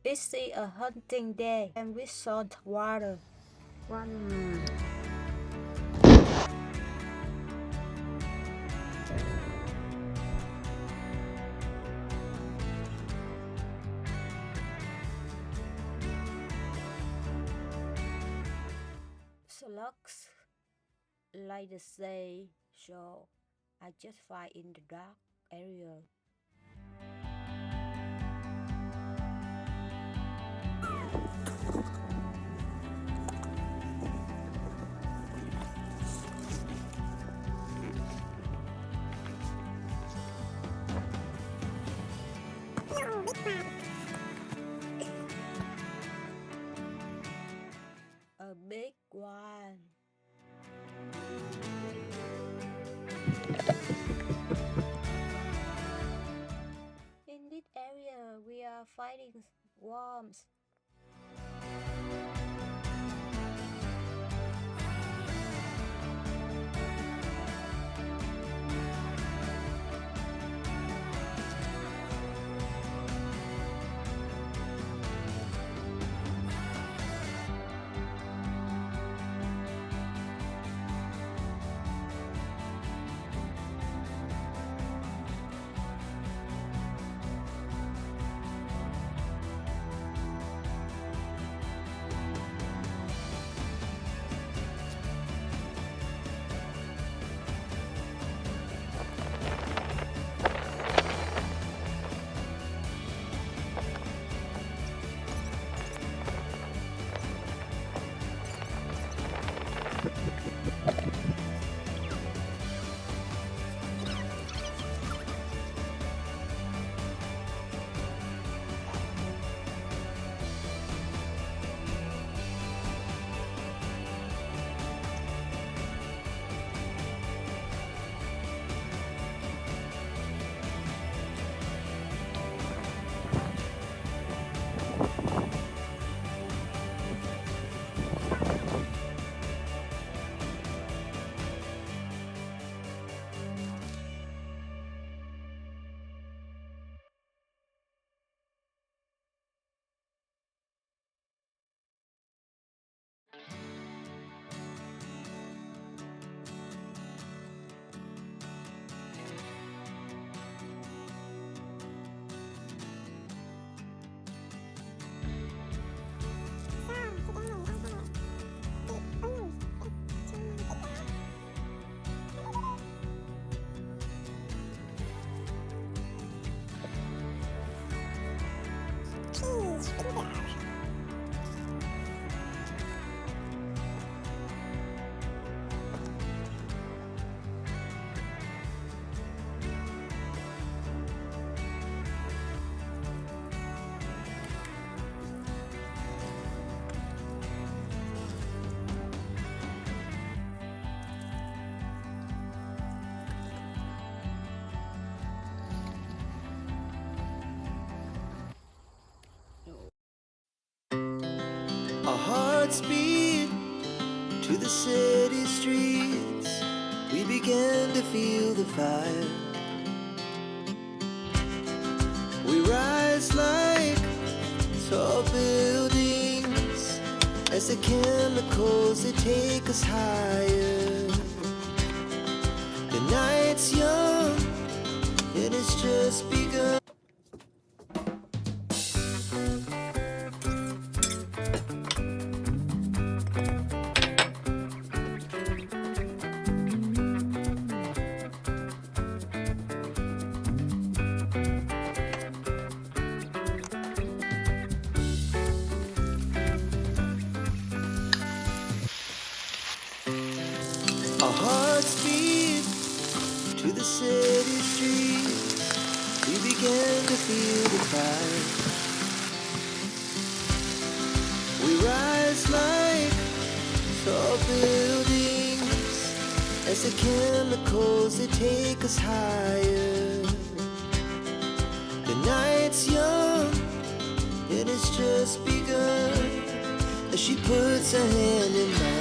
It's a hunting day and with salt water. One. Slugs, like the say, so I just find in the dark area. A big one. In this area, we are fighting worms. Our hearts beat to the city streets. We began to feel the fire. We rise like tall buildings as the chemicals they take us higher. The night's young, it has just begun. Our hearts beat to the city streets. We began to feel the fire. We rise like tall buildings as the chemicals they take us higher. The night's young, it has just begun as she puts her hand in mine.